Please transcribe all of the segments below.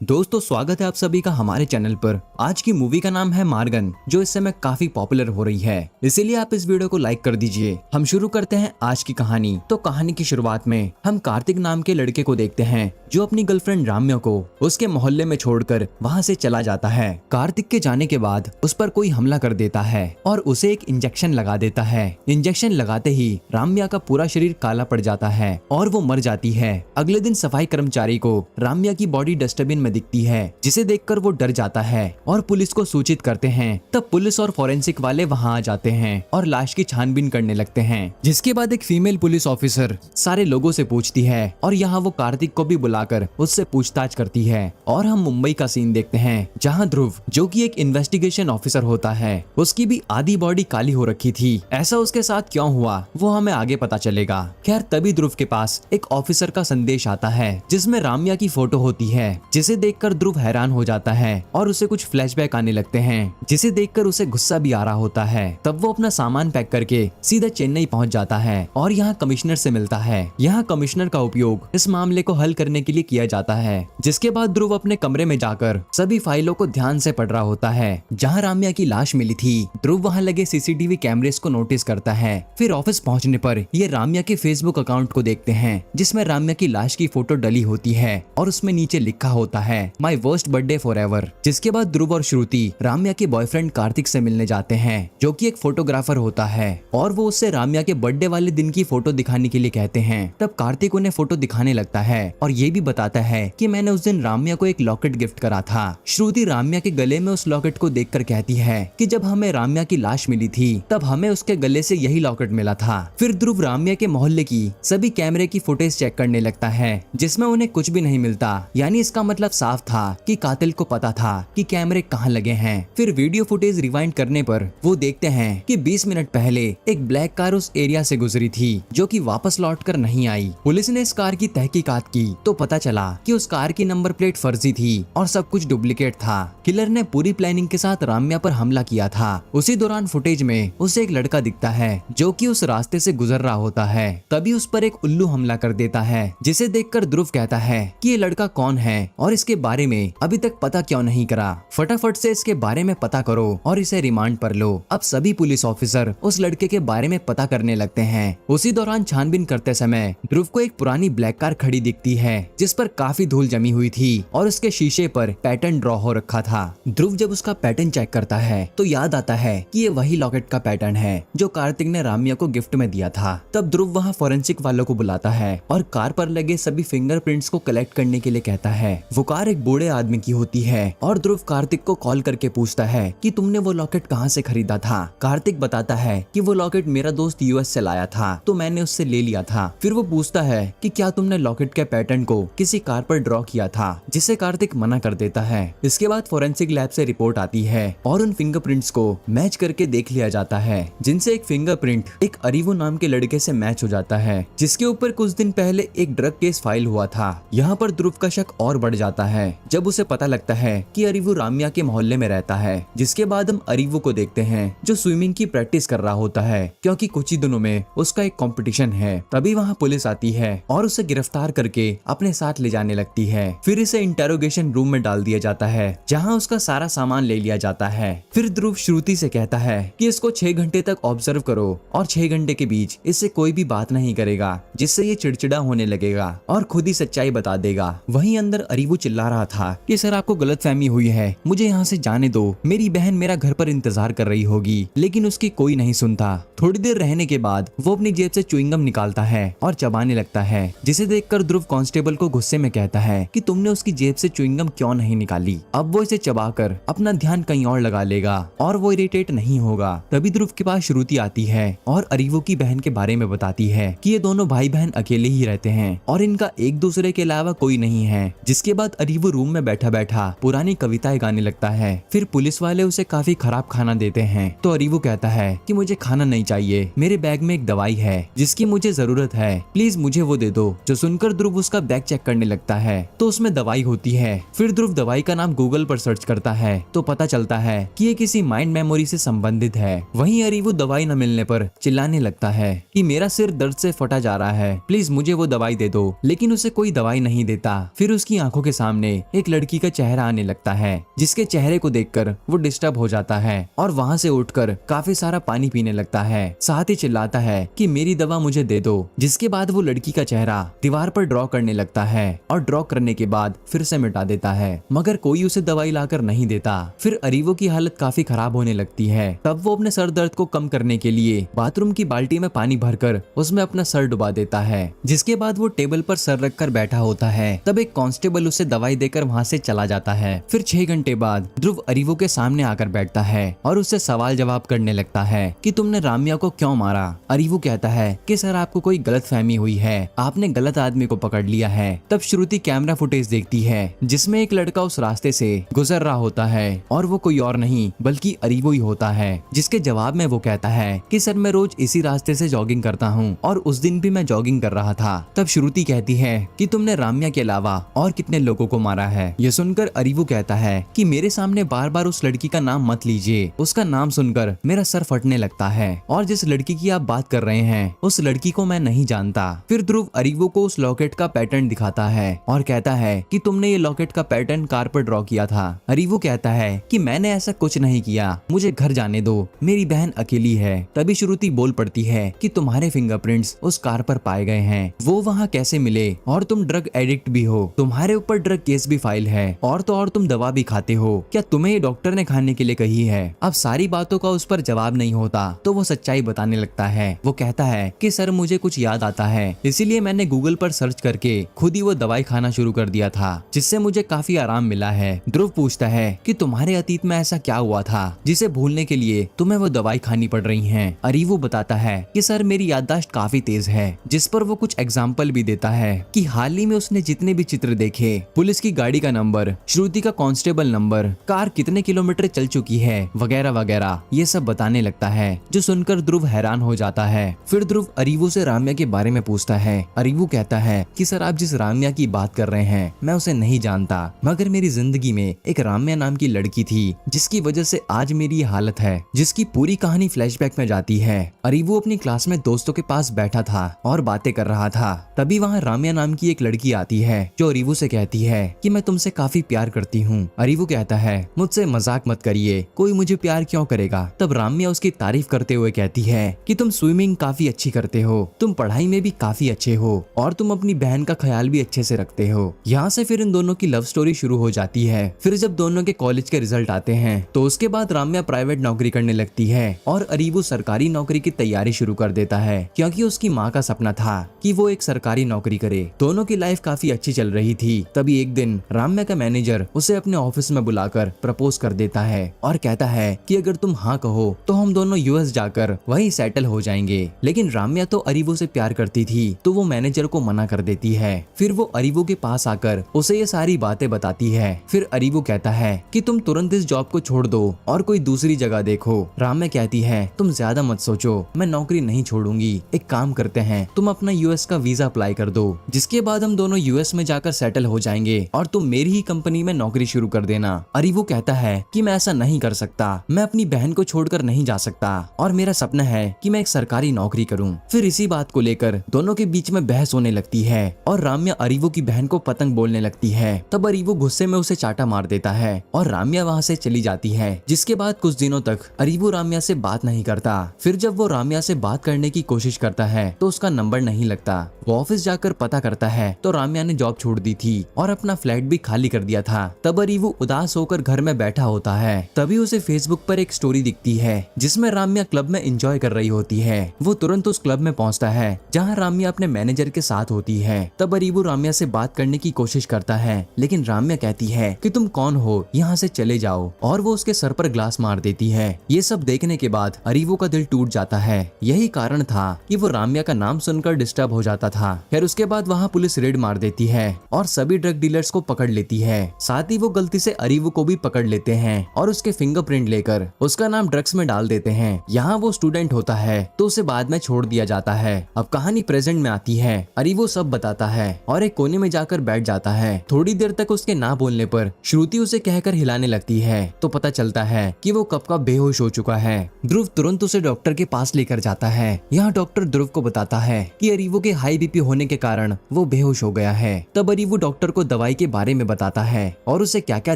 दोस्तों स्वागत है आप सभी का हमारे चैनल पर। आज की मूवी का नाम है मार्गन, जो इस समय काफी पॉपुलर हो रही है, इसीलिए आप इस वीडियो को लाइक कर दीजिए। हम शुरू करते हैं आज की कहानी। तो कहानी की शुरुआत में हम कार्तिक नाम के लड़के को देखते हैं जो अपनी गर्लफ्रेंड राम्या को उसके मोहल्ले में छोड़कर वहां से चला जाता है। कार्तिक के जाने के बाद उस पर कोई हमला कर देता है और उसे एक इंजेक्शन लगा देता है। इंजेक्शन लगाते ही राम्या का पूरा शरीर काला पड़ जाता है और वो मर जाती है। अगले दिन सफाई कर्मचारी को राम्या की बॉडी डस्टबिन में दिखती है, जिसे देखकर वो डर जाता है और पुलिस को सूचित करते हैं। तब पुलिस और फॉरेंसिक वाले वहां आ जाते हैं और लाश की छानबीन करने लगते हैं। जिसके बाद एक फीमेल पुलिस ऑफिसर सारे लोगों से पूछती है और यहाँ वो कार्तिक को भी बुलाकर उससे पूछताछ करती है। और हम मुंबई का सीन देखते हैं, जहाँ ध्रुव जो कि एक इन्वेस्टिगेशन ऑफिसर होता है, उसकी भी आधी बॉडी काली हो रखी थी। ऐसा उसके साथ क्यों हुआ वो हमें आगे पता चलेगा। खैर तभी ध्रुव के पास एक ऑफिसर का संदेश आता है, जिसमें राम्या की फोटो होती है, जिसे देखकर ध्रुव हैरान हो जाता है और उसे कुछ फ्लैशबैक आने लगते हैं, जिसे देखकर उसे गुस्सा भी आ रहा होता है। तब वो अपना सामान पैक करके सीधा चेन्नई पहुंच जाता है और यहाँ कमिश्नर से मिलता है। यहाँ कमिश्नर का उपयोग इस मामले को हल करने के लिए किया जाता है। जिसके बाद ध्रुव अपने कमरे में जाकर सभी फाइलों को ध्यान से पढ़ रहा होता है, जहाँ राम्या की लाश मिली थी। ध्रुव वहाँ लगे सीसीटीवी कैमरेस को नोटिस करता है। फिर ऑफिस पहुँचने पर ये राम्या के फेसबुक अकाउंट को देखते हैं, जिसमें राम्या की लाश की फोटो डली होती है और उसमें नीचे लिखा होता है माई वर्स्ट बर्थडे फॉर एवर। जिसके बाद ध्रुव और श्रुति राम्या के बॉयफ्रेंड कार्तिक से मिलने जाते हैं, जो कि एक फोटोग्राफर होता है, और वो उससे राम्या के बर्थडे वाले दिन की फोटो दिखाने के लिए कहते हैं। तब कार्तिक उन्हें फोटो दिखाने लगता है और ये भी बताता है कि मैंने उस दिन राम्या को एक लॉकेट गिफ्ट करा था। श्रुति राम्या के गले में उस लॉकेट को देखकर कहती है कि जब हमें राम्या की लाश मिली थी तब हमें उसके गले से यही लॉकेट मिला था। फिर ध्रुव राम्या के मोहल्ले की सभी कैमरे की फुटेज चेक करने लगता है, जिसमें उन्हें कुछ भी नहीं मिलता। यानी इसका मतलब साफ था कि कातिल को पता था कि कैमरे कहाँ लगे हैं। फिर वीडियो फुटेज रिवाइंड करने पर वो देखते हैं कि 20 मिनट पहले एक ब्लैक कार उस एरिया से गुजरी थी, जो कि वापस लौटकर नहीं आई। पुलिस ने इस कार की तहकीकात की तो पता चला कि उस कार की नंबर प्लेट फर्जी थी और सब कुछ डुप्लीकेट था। किलर ने पूरी प्लानिंग के साथ राम्या पर हमला किया था। उसी दौरान फुटेज में उसे एक लड़का दिखता है, जो कि उस रास्ते से गुजर रहा होता है। तभी उस पर एक उल्लू हमला कर देता है, जिसे देखकर ध्रुव कहता है कि ये लड़का कौन है और इसके बारे में अभी तक पता क्यों नहीं करा। फटाफट से इसके बारे में पता करो और इसे रिमांड पर लो। अब सभी पुलिस ऑफिसर उस लड़के के बारे में पता करने लगते हैं। उसी दौरान छानबीन करते समय ध्रुव को एक पुरानी ब्लैक कार खड़ी दिखती है, जिस पर काफी धूल जमी हुई थी और उसके शीशे पर पैटर्न ड्रॉ हो रखा था। ध्रुव जब उसका पैटर्न चेक करता है तो याद आता है कि ये वही लॉकेट का पैटर्न है जो कार्तिक ने राम्या को गिफ्ट में दिया था। तब ध्रुव वहाँ फॉरेंसिक वालों को बुलाता है और कार पर लगे सभी फिंगरप्रिंट्स को कलेक्ट करने के लिए कहता है। वो कार एक बूढ़े आदमी की होती है और ध्रुव कार्तिक को कॉल करके पूछता है कि तुमने वो लॉकेट कहाँ से खरीदा था। कार्तिक बताता है कि वो लॉकेट मेरा दोस्त यूएस से लाया था, तो मैंने उससे ले लिया था। फिर वो पूछता है कि क्या तुमने लॉकेट के पैटर्न को किसी कार पर ड्रॉ किया था, जिसे कार्तिक मना कर देता है। इसके बाद फोरेंसिक लैब से रिपोर्ट आती है और उन फिंगरप्रिंट्स को मैच करके देख लिया जाता है, जिनसे एक फिंगरप्रिंट एक अरीवो नाम के लड़के से मैच हो जाता है, जिसके ऊपर कुछ दिन पहले एक ड्रग केस फाइल हुआ था। यहाँ पर ध्रुव का शक और बढ़ जाता है जब उसे पता लगता है कि अरीवो राम्या के मोहल्ले में रहता है। जिसके बाद हम अरीवो को देखते हैं, जो स्विमिंग की प्रैक्टिस कर रहा होता है, क्योंकि कुछ ही दिनों में उसका एक कंपटीशन है। तभी वहाँ पुलिस आती है और उसे गिरफ्तार करके अपने साथ ले जाने लगती है। फिर इसे इंटेरोगेशन रूम में डाल दिया जाता है, जहाँ उसका सारा सामान ले लिया जाता है। फिर ध्रुव श्रुति से कहता है कि इसको 6 घंटे तक ऑब्जर्व करो और 6 घंटे के बीच इससे कोई भी बात नहीं करेगा, जिससे ये चिड़चिड़ा होने लगेगा और खुद ही सच्चाई बता देगा। वहीं अंदर अरीवो चिल्ला रहा था कि सर आपको गलतफहमी हुई है, मुझे यहाँ से जाने दो, मेरी बहन मेरा घर पर इंतजार कर रही होगी। लेकिन उसकी कोई नहीं सुनता। थोड़ी देर रहने के बाद वो अपनी जेब से च्युइंगम निकालता है और चबाने लगता है, जिसे देखकर ध्रुव कांस्टेबल को गुस्से में कहता है कि तुमने उसकी जेब से च्युइंगम क्यों नहीं निकाली। अब वो इसे चबाकर अपना ध्यान कहीं और लगा लेगा और वो इरिटेट नहीं होगा। तभी ध्रुव के पास श्रुति आती है और अरीवो की बहन के बारे में बताती है कि ये दोनों भाई बहन अकेले ही रहते हैं और इनका एक दूसरे के अलावा कोई नहीं है। जिसके बाद अरीवो रूम में बैठा बैठा पुरानी कविताएं गाने लगता है। फिर पुलिस वाले उसे काफी खराब खाना देते हैं, तो अरीवो कहता है कि मुझे खाना नहीं चाहिए, मेरे बैग में एक दवाई है जिसकी मुझे जरूरत है, प्लीज मुझे वो दे दो। जो सुनकर ध्रुव उसका बैग चेक करने लगता है तो उसमें दवाई होती है। फिर ध्रुव दवाई का नाम गूगल पर सर्च करता है तो पता चलता है कि ये किसी माइंड मेमोरी से संबंधित है। वहीं अरीवो दवाई न मिलने पर चिल्लाने लगता है कि मेरा सिर दर्द से फटा जा रहा है, प्लीज मुझे वो दवाई दे दो। लेकिन उसे कोई दवाई नहीं देता। फिर उसकी आंखों के सामने एक लड़की का चेहरा आने लगता है, जिसके चेहरे को देखकर वो डिस्टर्ब हो जाता है और वहाँ से उठकर काफी सारा पानी पीने लगता है। साथ ही चिल्लाता है कि मेरी दवा मुझे दे दो। जिसके बाद वो लड़की का चेहरा दीवार पर ड्रॉ करने लगता है और ड्रॉ करने के बाद फिर से मिटा देता है, मगर कोई उसे दवाई लाकर नहीं देता। फिर अरीवो की हालत काफी खराब होने लगती है। तब वो अपने सर दर्द को कम करने के लिए बाथरूम की बाल्टी में पानी भरकर उसमें अपना सर डुबा देता है। जिसके बाद वो टेबल पर सर रखकर बैठा होता है। तब एक कांस्टेबल उसे दवाई देकर वहाँ से चला जाता है। फिर 6 घंटे बाद ध्रुव अरीवो के सामने आकर बैठता है और उससे सवाल जवाब करने लगता है कि तुमने राम्या को क्यों मारा। अरीवो कहता है कि सर आपको कोई गलतफहमी हुई है, आपने गलत आदमी को पकड़ लिया है। तब श्रुति कैमरा फुटेज देखती है जिसमें एक लड़का उस रास्ते से गुजर रहा होता है और वो कोई और नहीं बल्कि अरीवो ही होता है। जिसके जवाब में वो कहता है कि सर मैं रोज इसी रास्ते से जॉगिंग करता हूँ और उस दिन भी मैं जॉगिंग कर रहा था। तब श्रुति कहती है कि तुमने राम्या के अलावा और कितने लोगों को मारा है। ये सुनकर अरीवो कहता है कि मेरे सामने बार बार उस लड़की का नाम मत लीजिए, उसका नाम सुनकर मेरा सर फटने लगता है और जिस लड़की की आप बात कर रहे हैं उस लड़की को मैं नहीं जानता। फिर ध्रुव अरीवो को उस लॉकेट का पैटर्न दिखाता है और कहता है कि तुमने ये लॉकेट का पैटर्न कार पर ड्रॉ किया था। अरीवो कहता है कि मैंने ऐसा कुछ नहीं किया, मुझे घर जाने दो, मेरी बहन अकेली है। तभी श्रुति बोल पड़ती है कि तुम्हारे फिंगरप्रिंट्स उस कार पर पाए गए हैं, वो वहाँ कैसे मिले और तुम ड्रग एडिक्ट भी हो, तुम्हारे ऊपर ड्रग केस भी फाइल है और तो और तुम दवा भी खाते हो, क्या तुम्हें ये डॉक्टर ने खाने के लिए कही है। अब सारी बातों का उस पर जवाब नहीं होता तो वो सच्चाई बताने लगता है। वो कहता है कि सर मुझे कुछ याद आता है, इसीलिए मैंने गूगल पर सर्च करके खुद ही वो दवाई खाना शुरू कर दिया था, जिससे मुझे काफी आराम मिला है। ध्रुव पूछता है कि तुम्हारे अतीत में ऐसा क्या हुआ था जिसे भूलने के लिए तुम्हें वो दवाई खानी पड़ रही है। अरीवो बताता है कि सर मेरी याददाश्त काफी तेज है, जिस पर वो कुछ एग्जाम्पल भी देता है कि हाल ही में उसने जितने भी चित्र देखे, पुलिस की गाड़ी का नंबर, श्रुति का कांस्टेबल नंबर, कार कितने किलोमीटर चल चुकी है वगैरह वगैरह, ये सब बताने लगता है। जो सुनकर ध्रुव हैरान हो जाता है। फिर ध्रुव अरीवो से राम्या के बारे में पूछता है। अरीवो कहता है कि सर आप जिस राम्या की बात कर रहे हैं मैं उसे नहीं जानता, मगर मेरी जिंदगी में एक राम्या नाम की लड़की थी जिसकी वजह से आज मेरी ये हालत है, जिसकी पूरी कहानी फ्लैशबैक में जाती है। अरीवो अपनी क्लास में दोस्तों के पास बैठा था और बातें कर रहा था। तभी वहाँ राम्या नाम की एक लड़की आती है जो अरीवो से कहती है कि मैं तुमसे काफी प्यार करती हूँ। अरीवो कहता है मुझसे मजाक मत करिए, कोई मुझे प्यार क्यों करेगा। तब राम्या उसकी तारीफ करते हुए कहती है कि तुम स्विमिंग काफी अच्छी करते हो, तुम पढ़ाई में भी काफी अच्छे हो और तुम अपनी बहन का ख्याल भी अच्छे से रखते हो। यहाँ से फिर इन दोनों की लव स्टोरी शुरू हो जाती है। फिर जब दोनों के कॉलेज के रिजल्ट आते हैं तो उसके बाद राम्या प्राइवेट नौकरी करने लगती है और अरीवो सरकारी नौकरी की तैयारी शुरू कर देता है, क्योंकि उसकी माँ का सपना था कि वो एक सरकारी नौकरी करे। दोनों की लाइफ काफी अच्छी चल रही थी। तभी एक दिन राम्या का मैनेजर उसे अपने ऑफिस में बुलाकर प्रपोज कर देता है और कहता है कि अगर तुम हाँ कहो तो हम दोनों यूएस जाकर वहीं सेटल हो जाएंगे। लेकिन राम्या तो अरीवो से प्यार करती थी तो वो मैनेजर को मना कर देती है। फिर वो अरीवो के पास आकर उसे ये सारी बातें बताती है। फिर अरीवो कहता है कि तुम तुरंत इस जॉब को छोड़ दो और कोई दूसरी जगह देखो। राम्या कहती है तुम ज्यादा मत सोचो, मैं नौकरी नहीं छोड़ूंगी, एक काम करते हैं तुम अपना यूएस का वीजा अप्लाई कर दो, जिसके बाद हम दोनों यूएस में जाकर सेटल हो जाएंगे और तुम मेरी ही कंपनी में नौकरी शुरू कर देना। अरीवो कहता है कि मैं ऐसा नहीं कर सकता, मैं अपनी बहन को छोड़कर नहीं जा सकता और मेरा सपना है कि मैं एक सरकारी नौकरी करूं। फिर इसी बात को लेकर दोनों के बीच में बहस होने लगती है और राम्या अरीवो की बहन को पतंग बोलने लगती है। तब अरीवो गुस्से में उसे चाटा मार देता है और राम्या वहाँ से चली जाती है। जिसके बाद कुछ दिनों तक अरीवो राम्या से बात नहीं करता। फिर जब वो राम्या से बात करने की कोशिश करता है तो उसका नंबर नहीं लगता। वो ऑफिस जाकर पता करता है तो राम्या ने जॉब छोड़ दी थी और अपना फ्लैट भी खाली कर दिया था। तब अरीवो उदास होकर घर में बैठा होता है। तभी उसे फेसबुक पर एक स्टोरी दिखती है जिसमें राम्या क्लब में एंजॉय कर रही होती है। वो तुरंत उस क्लब में पहुंचता है जहां राम्या अपने मैनेजर के साथ होती है। तब अरीवो राम्या से बात करने की कोशिश करता है, लेकिन राम्या कहती है कि तुम कौन हो, यहाँ से चले जाओ, और वो उसके सर पर ग्लास मार देती है। ये सब देखने के बाद अरीवो का दिल टूट जाता है। यही कारण था कि वो राम्या का नाम सुनकर डिस्टर्ब हो जाता था। फिर उसके बाद वहाँ पुलिस रेड मार देती है और सभी ड्रग डीलर्स को पकड़ लेती है। साथ ही वो गलती से अरीवो को भी पकड़ लेते हैं और उसके फिंगरप्रिंट लेकर उसका नाम ड्रग्स में डाल देते हैं। यहाँ वो स्टूडेंट होता है तो उसे बाद में छोड़ दिया जाता है। अब कहानी प्रेजेंट में आती है। अरीवो सब बताता है और एक कोने में जाकर बैठ जाता है। थोड़ी देर तक उसके ना बोलने पर श्रुति उसे कहकर हिलाने लगती है तो पता चलता है कि वो कब का बेहोश हो चुका है। ध्रुव तुरंत उसे डॉक्टर के पास लेकर जाता है। यहाँ डॉक्टर ध्रुव को बताता है कि अरीवो के हाई बीपी होने के कारण वो बेहोश हो गया है। तब अरीवो डॉक्टर को दवाई के बारे में बताता है और उसे क्या क्या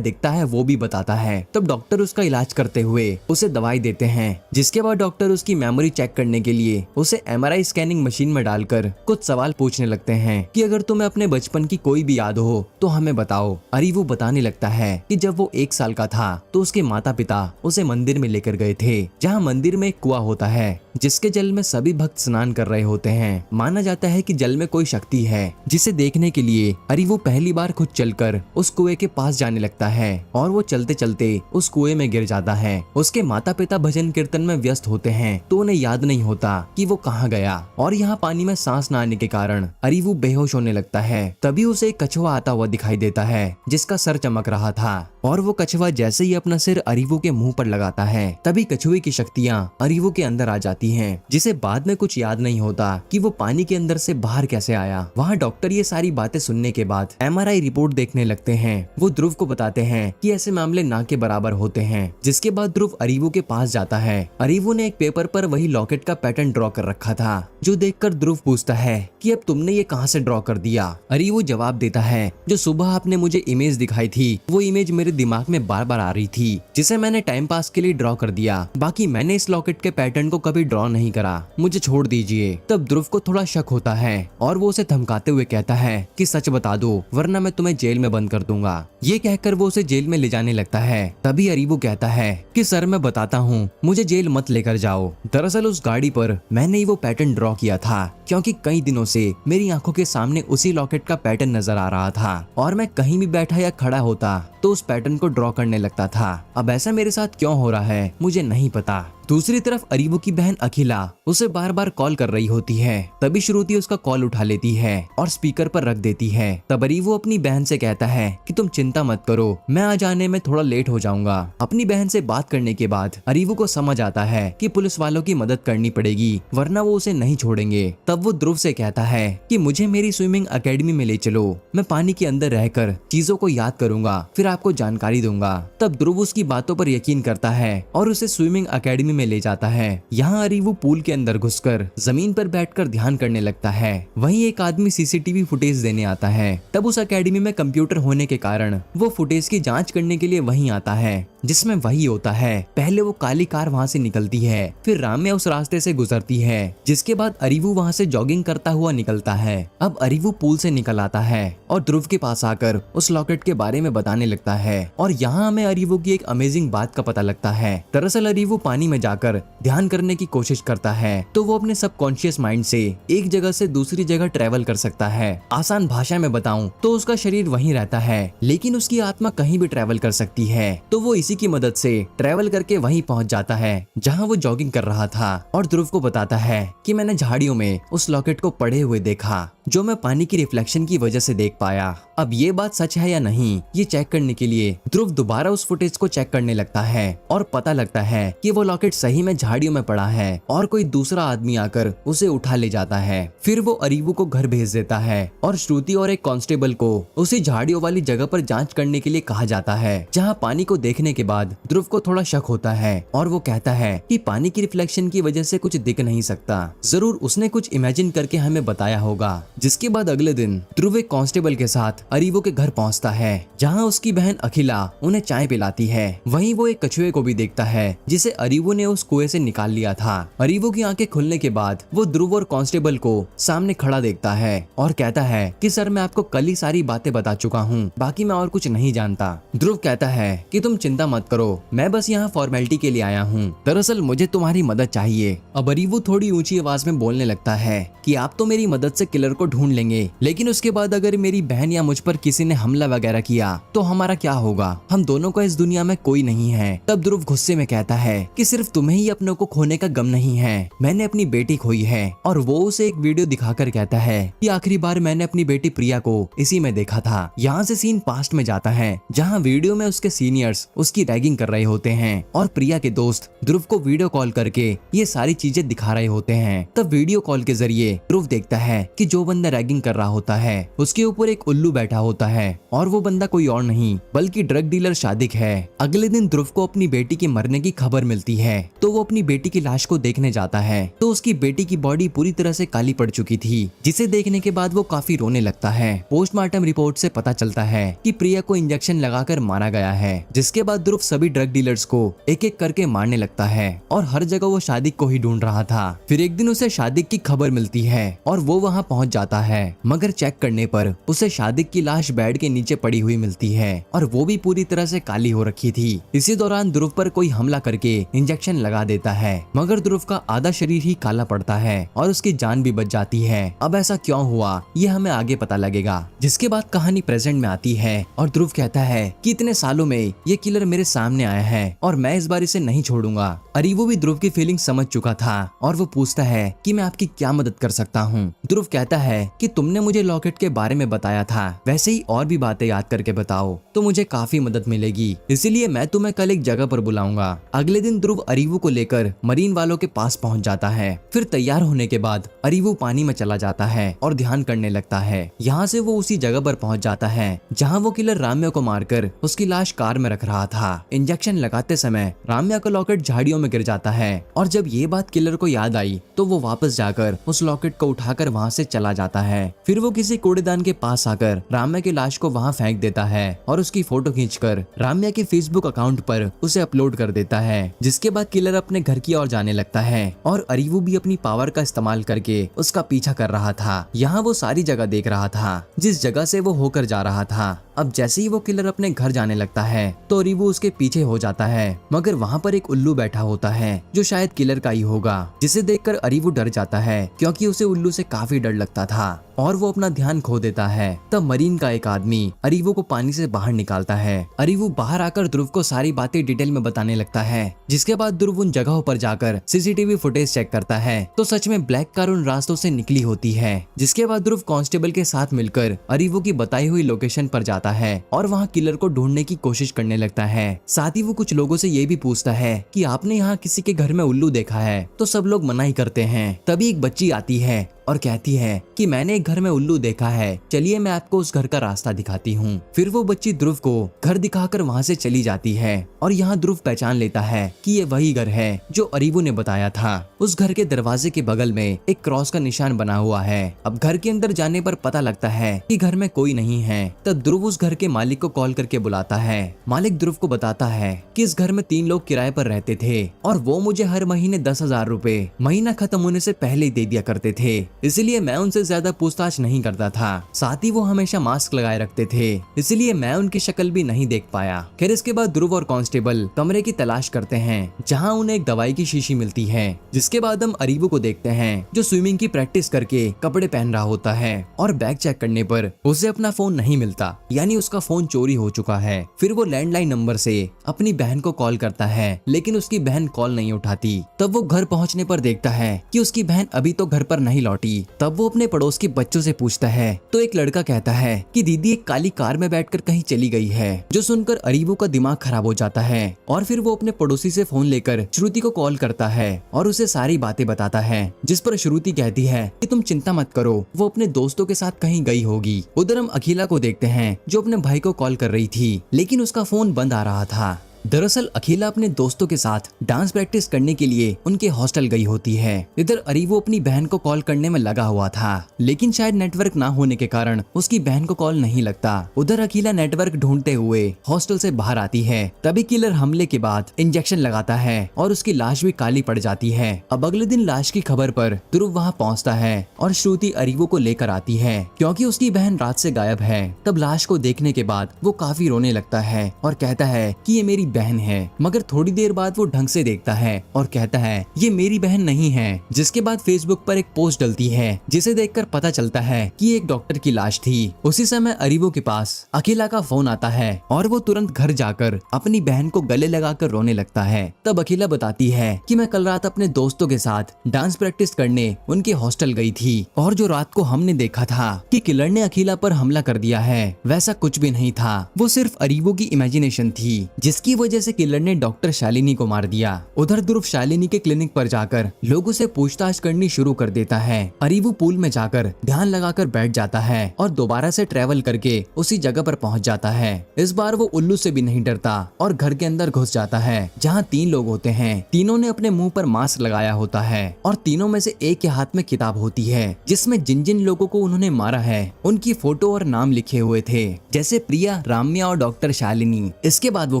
दिखता है वो भी बताता है। तब डॉक्टर उसका इलाज करते हुए उसे दवाई देते हैं, जिसके बाद डॉक्टर उसकी मेमोरी चेक करने के लिए उसे MRI स्कैनिंग मशीन में डालकर कुछ सवाल पूछने लगते हैं कि अगर तुम्हें अपने बचपन की कोई भी याद हो तो हमें बताओ। अरीवू बताने लगता है कि जब वो 1 साल का था तो उसके माता पिता उसे मंदिर में लेकर गए थे, जहाँ मंदिर में एक कुआं होता है जिसके जल में सभी भक्त स्नान कर रहे होते हैं। माना जाता है कि जल में कोई शक्ति है, जिसे देखने के लिए अरीवू पहली बार खुद चलकर उस कुएं के पास जाने लगता है और वो चलते चलते उस कुएं में गिर जाता है। उसके माता पिता भजन कीर्तन में व्यस्त होते हैं तो उन्हें याद नहीं होता कि वो कहाँ गया, और यहाँ पानी में सांस न आने के कारण अरीवू बेहोश होने लगता है। तभी उसे एक कछुआ आता हुआ दिखाई देता है जिसका सर चमक रहा था, और वो कछुआ जैसे ही अपना सिर अरीवू के मुंह पर लगाता है तभी कछुए की शक्तियां अरीवू के अंदर आ जाती हैं, जिसे बाद में कुछ याद नहीं होता कि वो पानी के अंदर से बाहर कैसे आया। वहाँ डॉक्टर ये सारी बातें सुनने के बाद MRI रिपोर्ट देखने लगते हैं। वो ध्रुव को बताते हैं कि ऐसे मामले ना के बराबर होते हैं, जिसके बाद ध्रुव अरीवू के पास जाता है। अरीवू ने एक पेपर पर वही लॉकेट का पैटर्न ड्रॉ कर रखा था, जो देखकर ध्रुव पूछता है कि अब तुमने ये कहाँ से ड्रॉ कर दिया। अरीवू जवाब देता है, जो सुबह आपने मुझे इमेज दिखाई थी वो इमेज मेरे दिमाग में बार बार आ रही थी, जिसे मैंने टाइम पास के लिए ड्रॉ कर दिया। बाकी मैंने इस लॉकेट के पैटर्न को कभी ड्रॉ नहीं करा, मुझे छोड़ दीजिए। तब ध्रुव को थोड़ा शक होता है और वो उसे धमकाते हुए कहता है कि सच बता दो वरना मैं तुम्हें जेल में बंद कर दूंगा। ये कहकर वो उसे जेल में ले जाने लगता है। तभी अरीवू कहता है कि सर मैं बताता हूँ, मुझे जेल मत लेकर जाओ। दरअसल उस गाड़ी पर मैंने ही वो पैटर्न ड्रॉ किया था, क्योंकि कई दिनों से मेरी आंखों के सामने उसी लॉकेट का पैटर्न नजर आ रहा था और मैं कहीं भी बैठा या खड़ा होता तो उस पैटर्न को ड्रॉ करने लगता था। अब ऐसा मेरे साथ क्यों हो रहा है मुझे नहीं पता। दूसरी तरफ अरीवू की बहन अखिला उसे बार बार कॉल कर रही होती है। तभी श्रुति उसका कॉल उठा लेती है और स्पीकर पर रख देती है। तब अरीवू अपनी बहन से कहता है कि तुम चिंता मत करो, मैं आ जाने में थोड़ा लेट हो जाऊंगा। अपनी बहन से बात करने के बाद अरीवू को समझ आता है कि पुलिस वालों की मदद करनी पड़ेगी वरना वो उसे नहीं छोड़ेंगे। तब वो ध्रुव से कहता है कि मुझे मेरी स्विमिंग अकेडमी में ले चलो, मैं पानी के अंदर रहकर चीजों को याद करूंगा, फिर आपको जानकारी दूंगा। तब ध्रुव उसकी बातों पर यकीन करता है और उसे स्विमिंग अकेडमी में ले जाता है। यहाँ अरीवू पूल के अंदर घुसकर जमीन पर बैठकर ध्यान करने लगता है। वहीं एक आदमी CCTV फुटेज देने आता है। तब उस अकेडमी में कंप्यूटर होने के कारण वो फुटेज की जांच करने के लिए वहीं आता है, जिसमें वही होता है। पहले वो काली कार वहाँ से निकलती है, फिर राम्या उस रास्ते से गुजरती है, जिसके बाद अरीवू वहाँ से जॉगिंग करता हुआ निकलता है। अब अरीवू पूल से निकल आता है और ध्रुव के पास आकर उस लॉकेट के बारे में बताने लगता है। और यहाँ हमें अरीवू की एक अमेजिंग बात का पता लगता है। दरअसल अरीवू पानी में जाकर ध्यान करने की कोशिश करता है तो वो अपने सबकॉन्शियस माइंड से एक जगह से दूसरी जगह ट्रेवल कर सकता है। आसान भाषा में बताऊं तो उसका शरीर वहीं रहता है, लेकिन उसकी आत्मा कहीं भी ट्रेवल कर सकती है। तो वो इसी की मदद से ट्रेवल करके वहीं पहुंच जाता है जहां वो जॉगिंग कर रहा था और ध्रुव को बताता है कि मैंने झाड़ियों में उस लॉकेट को पड़े हुए देखा, जो मैं पानी की रिफ्लेक्शन की वजह से देख पाया। अब ये बात सच है या नहीं ये चेक करने के लिए ध्रुव दोबारा उस फुटेज को चेक करने लगता है और पता लगता है कि वो लॉकेट सही में झाड़ियों में पड़ा है और कोई दूसरा आदमी आकर उसे उठा ले जाता है। फिर वो अरीवू को घर भेज देता है और श्रुति और एक कांस्टेबल को उसी झाड़ियों वाली जगह पर जांच करने के लिए कहा जाता है, जहां पानी को देखने के बाद ध्रुव को थोड़ा शक होता है और वो कहता है कि पानी की रिफ्लेक्शन की वजह से कुछ दिख नहीं सकता, जरूर उसने कुछ इमेजिन करके हमें बताया होगा। जिसके बाद अगले दिन ध्रुव एक कांस्टेबल के साथ अरीवू के घर पहुंचता है, जहां उसकी बहन अखिला उन्हें चाय पिलाती है। वहीं वो एक कछुए को भी देखता है जिसे अरीवू ने उस कुएं से निकाल लिया था। अरीवू की आंखें खुलने के बाद वो ध्रुव और कांस्टेबल को सामने खड़ा देखता है और कहता है कि सर मैं आपको कल ही सारी बातें बता चुका हूँ, बाकी मैं और कुछ नहीं जानता। ध्रुव कहता है कि तुम चिंता मत करो, मैं बस यहाँ फॉर्मेलिटी के लिए आया हूँ, दरअसल मुझे तुम्हारी मदद चाहिए। अब अरीवू थोड़ी ऊंची आवाज में बोलने लगता है कि आप तो मेरी मदद से किलर को ढूंढ लेंगे, लेकिन उसके बाद अगर मेरी बहन या मुझ पर किसी ने हमला वगैरह किया तो हमारा क्या होगा? हम दोनों का इस दुनिया में कोई नहीं है। तब ध्रुव गुस्से में कहता है कि सिर्फ तुम्हें ही अपनों को खोने का गम नहीं है, मैंने अपनी बेटी खोई है। और वो उसे एक वीडियो दिखाकर कहता है कि आखिरी बार मैंने अपनी बेटी प्रिया को इसी में देखा था। यहाँ से सीन पास्ट में जाता है, जहाँ वीडियो में उसके सीनियर्स उसकी रैगिंग कर रहे होते हैं और प्रिया के दोस्त ध्रुव को वीडियो कॉल करके ये सारी चीजें दिखा रहे होते हैं। तब वीडियो कॉल के जरिए ध्रुव देखता है कि जो बंदा रैगिंग कर रहा होता है उसके ऊपर एक उल्लू बैठा होता है और वो बंदा कोई और नहीं बल्कि ड्रग डीलर शादिक है। अगले दिन ध्रुव को अपनी बेटी के मरने की खबर मिलती है तो वो अपनी बेटी की लाश को देखने जाता है तो उसकी बेटी की बॉडी पूरी तरह से काली पड़ चुकी थी, जिसे देखने के बाद वो काफी रोने लगता है। पोस्टमार्टम रिपोर्ट से पता चलता है कि प्रिया को इंजेक्शन लगाकर मारा गया है, जिसके बाद ध्रुव सभी ड्रग डीलर्स को एक एक करके मारने लगता है और हर जगह वो शादिक को ही ढूंढ रहा था। फिर एक दिन उसे शादिक की खबर मिलती है और वो वहाँ पहुँच जाता है, मगर चेक करने पर उसे शादिक की लाश बेड के नीचे पड़ी हुई मिलती है और वो भी पूरी तरह से काली हो रखी थी। इसी दौरान ध्रुव पर कोई हमला करके इंजेक्शन लगा देता है, मगर ध्रुव का आधा शरीर ही काला पड़ता है और उसकी जान भी बच जाती है। अब ऐसा क्यों हुआ ये हमें आगे पता लगेगा। जिसके बाद कहानी प्रेजेंट में आती है और ध्रुव कहता है कि इतने सालों में ये किलर मेरे सामने आया है और मैं इस बार इसे नहीं छोड़ूंगा। अरीवो भी ध्रुव की फीलिंग समझ चुका था और वो पूछता है कि मैं आपकी क्या मदद कर सकता हूँ। ध्रुव कहता है कि तुमने मुझे लॉकेट के बारे में बताया था, वैसे ही और भी बातें याद करके बताओ तो मुझे काफी मदद मिलेगी, इसीलिए मैं तुम्हें कल एक जगह पर बुलाऊंगा। अगले दिन ध्रुव अरीवो को लेकर मरीन वालों के पास पहुंच जाता है। फिर तैयार होने के बाद अरीवो पानी में चला जाता है और ध्यान करने लगता है। यहाँ से वो उसी जगह पर पहुंच जाता है जहाँ वो किलर राम्या को मारकर उसकी लाश कार में रख रहा था। इंजेक्शन लगाते समय राम्या का लॉकेट झाड़ियों में गिर जाता है और जब ये बात किलर को याद आई तो वो वापस जाकर उस लॉकेट को उठाकर वहाँ से चला जाता है। फिर वो किसी कूड़ेदान के पास आकर राम्या की लाश को वहाँ फेंक देता है और उसकी फोटो खींचकर राम्या के फेसबुक अकाउंट पर उसे अपलोड कर देता है। जिसके बाद किलर अपने घर की ओर जाने लगता है और अरीवो भी अपनी पावर का इस्तेमाल करके उसका पीछा कर रहा था। यहाँ वो सारी जगह देख रहा था जिस जगह से वो होकर जा रहा था। अब जैसे ही वो किलर अपने घर जाने लगता है तो अरीवो उसके पीछे हो जाता है, मगर वहाँ पर एक उल्लू बैठा होता है जो शायद किलर का ही होगा, जिसे देखकर अरीवो डर जाता है क्योंकि उसे उल्लू से काफी डर लगता था और वो अपना ध्यान खो देता है। तब मरीन का एक आदमी अरीवो को पानी से बाहर निकालता है। अरीवो बाहर आकर ध्रुव को सारी बातें डिटेल में बताने लगता है। जिसके बाद ध्रुव उन जगहों पर जाकर सीसीटीवी फुटेज चेक करता है तो सच में ब्लैक कार उन रास्तों से निकली होती है। जिसके बाद ध्रुव कांस्टेबल के साथ मिलकर अरीवो की बताई हुई लोकेशन पर जाता है और वहाँ किलर को ढूंढने की कोशिश करने लगता है। साथ ही वो कुछ लोगों से ये भी पूछता है कि आपने यहाँ किसी के घर में उल्लू देखा है, तो सब लोग मना ही करते हैं। तभी एक बच्ची आती है और कहती है कि मैंने एक घर में उल्लू देखा है, चलिए मैं आपको उस घर का रास्ता दिखाती हूँ। फिर वो बच्ची ध्रुव को घर दिखाकर वहाँ से चली जाती है और यहाँ ध्रुव पहचान लेता है कि ये वही घर है जो अरीवो ने बताया था। उस घर के दरवाजे के बगल में एक क्रॉस का निशान बना हुआ है। अब घर के अंदर जाने पर पता लगता है कि घर में कोई नहीं है। तब ध्रुव उस घर के मालिक को कॉल करके बुलाता है। मालिक ध्रुव को बताता है कि इस घर में 3 लोग किराए पर रहते थे और वो मुझे हर महीने 10,000 रुपए महीना खत्म होने से पहले ही दे दिया करते थे, इसलिए मैं उनसे ज्यादा पूछताछ नहीं करता था। साथ ही वो हमेशा मास्क लगाए रखते थे, इसलिए मैं उनकी शक्ल भी नहीं देख पाया। खैर इसके बाद ध्रुव और कांस्टेबल कमरे की तलाश करते हैं जहां उन्हें एक दवाई की शीशी मिलती है। जिसके बाद हम अरीवो को देखते हैं जो स्विमिंग की प्रैक्टिस करके कपड़े पहन रहा होता है और बैग चेक करने पर उसे अपना फोन नहीं मिलता, यानी उसका फोन चोरी हो चुका है। फिर वो लैंडलाइन नंबर से अपनी बहन को कॉल करता है लेकिन उसकी बहन कॉल नहीं उठाती। तब वो घर पहुंचने पर देखता है कि उसकी बहन अभी तो घर पर नहीं लौटी। तब वो अपने पड़ोस के बच्चों से पूछता है तो एक लड़का कहता है कि दीदी एक काली कार में बैठकर कहीं चली गई है, जो सुनकर अरीवो का दिमाग खराब हो जाता है और फिर वो अपने पड़ोसी से फोन लेकर श्रुति को कॉल करता है और उसे सारी बातें बताता है। जिस पर श्रुति कहती है कि तुम चिंता मत करो, वो अपने दोस्तों के साथ कहीं गई होगी। उधर हम अखिला को देखते हैं जो अपने भाई को कॉल कर रही थी लेकिन उसका फोन बंद आ रहा था। दरअसल अखिला अपने दोस्तों के साथ डांस प्रैक्टिस करने के लिए उनके हॉस्टल गई होती है। इधर अरीवो अपनी बहन को कॉल करने में लगा हुआ था लेकिन शायद नेटवर्क ना होने के कारण उसकी बहन को कॉल नहीं लगता। उधर अखिला नेटवर्क ढूंढते हुए हॉस्टल से बाहर आती है। तभी किलर हमले के बाद इंजेक्शन लगाता है और उसकी लाश भी काली पड़ जाती है। अब अगले दिन लाश की खबर पर ध्रुव वहाँ पहुँचता है और श्रुति अरीवो को लेकर आती है क्योंकि उसकी बहन रात से गायब है। तब लाश को देखने के बाद वो काफी रोने लगता है और कहता है कि ये मेरी बहन है, मगर थोड़ी देर बाद वो ढंग से देखता है और कहता है ये मेरी बहन नहीं है। जिसके बाद फेसबुक पर एक पोस्ट डलती है जिसे देखकर पता चलता है कि एक डॉक्टर की लाश थी। उसी समय अरीवो के पास अखिला का फोन आता है और वो तुरंत घर जाकर अपनी बहन को गले लगाकर रोने लगता है। तब अखिला बताती है कि मैं कल रात अपने दोस्तों के साथ डांस प्रैक्टिस करने उनके हॉस्टल गई थी और जो रात को हमने देखा था कि किलर ने अखिला पर हमला कर दिया है वैसा कुछ भी नहीं था, वो सिर्फ अरीवो की इमेजिनेशन थी जिसकी वजह से किलर ने डॉक्टर शालिनी को मार दिया। उधर ध्रुव शालिनी के क्लिनिक पर जाकर लोगों से पूछताछ करनी शुरू कर देता है। अरीवू पूल में जाकर ध्यान लगाकर बैठ जाता है और दोबारा से ट्रेवल करके उसी जगह पर पहुंच जाता है। इस बार वो उल्लू से भी नहीं डरता और घर के अंदर घुस जाता है जहाँ 3 लोग होते हैं। तीनों ने अपने मुंह पर मास्क लगाया होता है और तीनों में से एक के हाथ में किताब होती है जिसमें जिन जिन लोगों को उन्होंने मारा है उनकी फोटो और नाम लिखे हुए थे, जैसे प्रिया, राम्या और डॉक्टर शालिनी। इसके बाद वो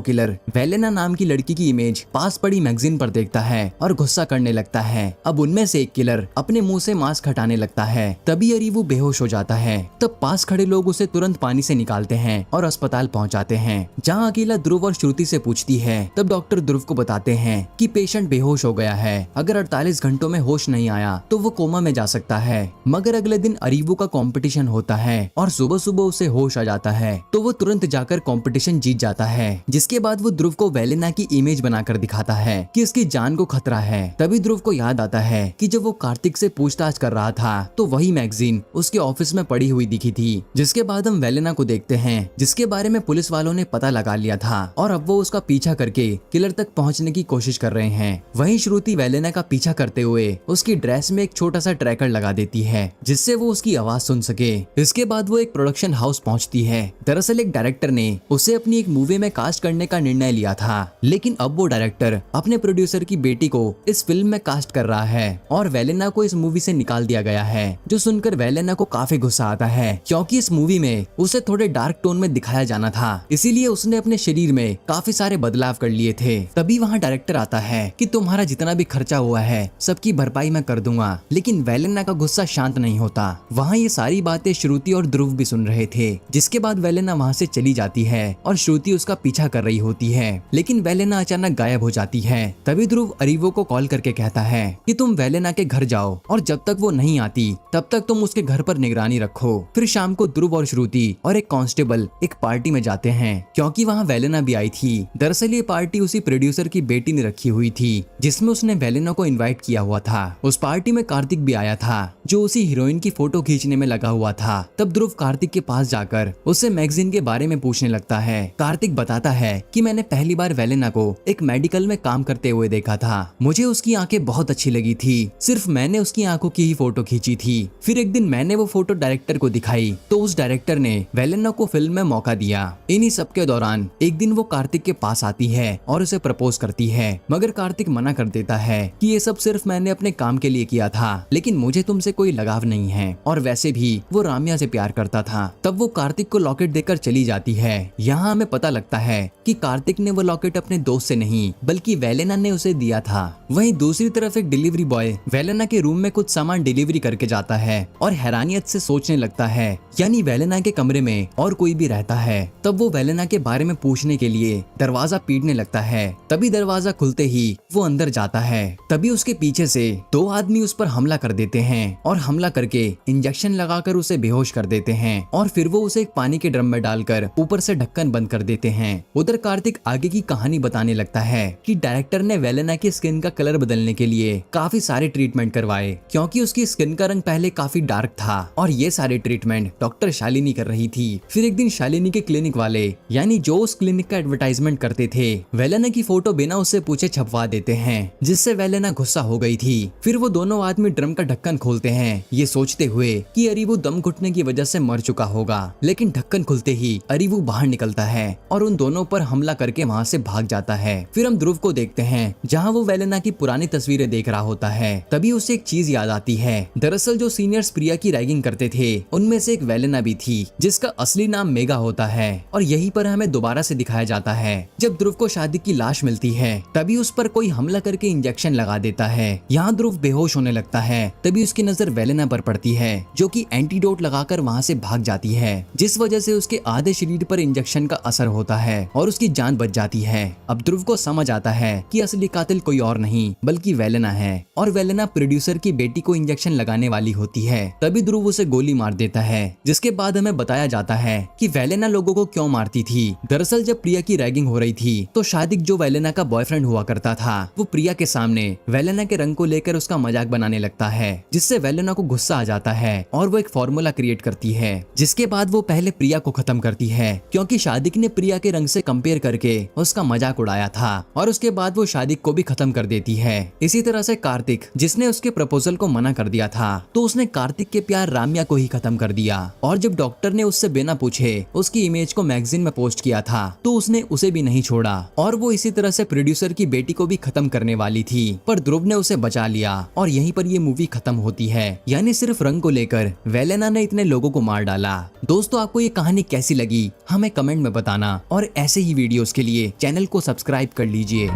किलर वेलेना नाम की लड़की की इमेज पास पड़ी मैगजीन पर देखता है और गुस्सा करने लगता है। अब उनमें से एक किलर अपने मुंह से मास्क हटाने लगता है। तभी अरीवू बेहोश हो जाता है। तब पास खड़े लोग उसे तुरंत पानी से निकालते हैं और अस्पताल पहुंचाते हैं, जहां अकेला ध्रुव और श्रुति से पूछती है। तब डॉक्टर ध्रुव को बताते हैं कि पेशेंट बेहोश हो गया है, अगर 48 घंटों में होश नहीं आया तो वो कोमा में जा सकता है। मगर अगले दिन अरीवू का कंपटीशन होता है और सुबह सुबह उसे होश आ जाता है, तो वो तुरंत जाकर कंपटीशन जीत जाता है। जिसके बाद वो ध्रुव को वेलेना की इमेज बनाकर दिखाता है कि उसकी जान को खतरा है। तभी ध्रुव को याद आता है कि जब वो कार्तिक से पूछताछ कर रहा था तो वही मैगजीन उसके ऑफिस में पड़ी हुई दिखी थी। जिसके बाद हम वेलेना को देखते हैं, जिसके बारे में पुलिस वालों ने पता लगा लिया था और अब वो उसका पीछा करके किलर तक पहुंचने की कोशिश कर रहे हैं। वहीं श्रुति वेलेना का पीछा करते हुए उसकी ड्रेस में एक छोटा सा ट्रैकर लगा देती है जिससे वो उसकी आवाज सुन सके। इसके बाद वो एक प्रोडक्शन हाउस पहुंचती है। दरअसल एक डायरेक्टर ने उसे अपनी एक मूवी में कास्ट करने का निर्णय लिया था, लेकिन अब वो डायरेक्टर अपने प्रोड्यूसर की बेटी को इस फिल्म में कास्ट कर रहा है और वेलेना को इस मूवी से निकाल दिया गया है। जो सुनकर वेलेना को काफी गुस्सा आता है, क्योंकि इस मूवी में उसे थोड़े डार्क टोन में दिखाया जाना था, इसीलिए उसने अपने शरीर में काफी सारे बदलाव कर लिए थे। तभी वहाँ डायरेक्टर आता है कि तुम्हारा जितना भी खर्चा हुआ है सबकी भरपाई मैं कर दूंगा, लेकिन वेलेना का गुस्सा शांत नहीं होता। वहाँ ये सारी बातें श्रुति और ध्रुव भी सुन रहे थे। जिसके बाद वेलेना वहाँ से चली जाती है और श्रुति उसका पीछा कर रही होती है, लेकिन वेलेना अचानक गायब हो जाती है। तभी ध्रुव अरीवो को कॉल करके कहता है कि तुम वेलेना के घर जाओ और जब तक वो नहीं आती तब तक तुम उसके घर पर निगरानी रखो। फिर शाम को ध्रुव और श्रुति और एक कांस्टेबल एक पार्टी में जाते हैं, क्योंकि वहाँ वेलेना भी आई थी। दरअसल ये पार्टी उसी प्रोड्यूसर की बेटी ने रखी हुई थी जिसमें उसने वेलेना को इनवाइट किया हुआ था। उस पार्टी में कार्तिक भी आया था जो उसी हीरोइन की फोटो खींचने में लगा हुआ था। तब ध्रुव कार्तिक के पास जाकर उससे मैगजीन के बारे में पूछने लगता है। कार्तिक बताता है कि मैंने पहली बार वेलेना को एक मेडिकल में काम करते हुए देखा था, मुझे उसकी आंखें बहुत अच्छी लगी थी, सिर्फ मैंने उसकी आंखों की ही फोटो खींची थी। फिर एक दिन मैंने वो फोटो डायरेक्टर को दिखाई तो उस डायरेक्टर ने वेलेना को फिल्म में मौका दिया। इन्हीं सब के दौरान एक दिन वो कार्तिक के पास आती है और उसे प्रपोज करती है, मगर कार्तिक मना कर देता है कि ये सब सिर्फ मैंने अपने काम के लिए किया था, लेकिन मुझे तुमसे कोई लगाव नहीं है, और वैसे भी वो राम्या से प्यार करता था। तब वो कार्तिक को लॉकेट देकर चली जाती है। यहाँ हमें पता लगता है कि कार्तिक ने वो लॉकेट अपने दोस्त से नहीं बल्कि वेलेना ने उसे दिया था। वहीं दूसरी तरफ एक डिलीवरी बॉय वेलेना के रूम में कुछ सामान डिलीवरी करके जाता है और हैरानियत से सोचने लगता है, यानी वेलेना के कमरे में और कोई भी रहता है। तब वो वेलेना के बारे में पूछने के लिए दरवाजा पीटने लगता है। तभी दरवाजा खुलते ही वो अंदर जाता है। तभी उसके पीछे से 2 आदमी उस पर हमला कर देते हैं और हमला करके इंजेक्शन लगाकर उसे बेहोश कर देते हैं और फिर वो उसे एक पानी के ड्रम में डालकर ऊपर से ढक्कन बंद कर देते हैं। उधर कार्तिक आगे की कहानी बताने लगता है कि डायरेक्टर ने वेलेना की स्किन का कलर बदलने के लिए काफी सारे ट्रीटमेंट करवाए, क्योंकि उसकी स्किन का रंग पहले काफी डार्क था और ये सारे ट्रीटमेंट डॉक्टर शालिनी कर रही थी। फिर एक दिन शालिनी के क्लिनिक वाले यानी जो उस क्लिनिक का एडवर्टाइजमेंट करते थे वेलेना की फोटो बिना उससे पूछे छपवा देते हैं, जिससे वेलेना गुस्सा हो गई थी। फिर वो दोनों आदमी ड्रम का ढक्कन खोलते हैं, ये सोचते हुए कि अरीवू दम घुटने की वजह से मर चुका होगा, लेकिन ढक्कन खुलते ही अरीवू बाहर निकलता है और उन दोनों पर हमला करके वहाँ से भाग जाता है। फिर हम ध्रुव को देखते हैं जहाँ वो वेलेना की पुरानी तस्वीरें देख रहा होता है। तभी उसे एक चीज याद आती है। दरअसल जो सीनियर्स प्रिया की रैगिंग करते थे उनमें से एक वेलेना भी थी जिसका असली नाम मेगा होता है, और यहीं पर हमें दोबारा से दिखाया जाता है। जब ध्रुव को शादी की लाश मिलती है तभी उस पर कोई हमला करके इंजेक्शन लगा देता है। यहाँ ध्रुव बेहोश होने लगता है। तभी उसकी नजर वेलेना पर पड़ती है जो कि एंटीडोट लगाकर वहाँ से भाग जाती है, जिस वजह से उसके आधे शरीर पर इंजेक्शन का असर होता है और उसकी जान बच जाती है। अब ध्रुव को समझ आता है कि असली कातिल कोई और नहीं बल्कि वेलेना है और वेलेना प्रोड्यूसर की बेटी को इंजेक्शन लगाने वाली होती है। तभी ध्रुव उसे गोली मार देता है, जिसके बाद हमें बताया जाता है कि वेलेना लोगों को क्यों मारती थी। दरअसल जब प्रिया की रैगिंग हो रही थी तो शादिक जो वेलेना का बॉयफ्रेंड हुआ करता था वो प्रिया के सामने वेलेना के रंग को लेकर उसका मजाक बनाने लगता है, जिससे वेलेना को गुस्सा आ जाता है और वो एक फॉर्मूला क्रिएट करती है, जिसके बाद वो पहले प्रिया को खत्म करती है, क्योंकि शादिक ने प्रिया के रंग से कंपेयर करके के उसका मजाक उड़ाया था और उसके बाद वो शादी को भी खत्म कर देती है। इसी तरह से कार्तिक, जिसने उसके प्रपोजल को मना कर दिया था, तो उसने कार्तिक के प्यार राम्या को ही खत्म कर दिया। और जब डॉक्टर ने उससे बिना पूछे उसकी इमेज को मैगजीन में पोस्ट किया था, तो उसने उसे भी नहीं छोड़ा और वो इसी तरह से प्रोड्यूसर की बेटी को भी खत्म करने वाली थी, पर ध्रुव ने उसे बचा लिया और यहीं पर ये मूवी खत्म होती है। यानी सिर्फ रंग को लेकर वेलेना ने इतने लोगों को मार डाला। दोस्तों, आपको ये कहानी कैसी लगी हमें कमेंट में बताना और ऐसे ही वीडियोस के लिए चैनल को सब्सक्राइब कर लीजिए।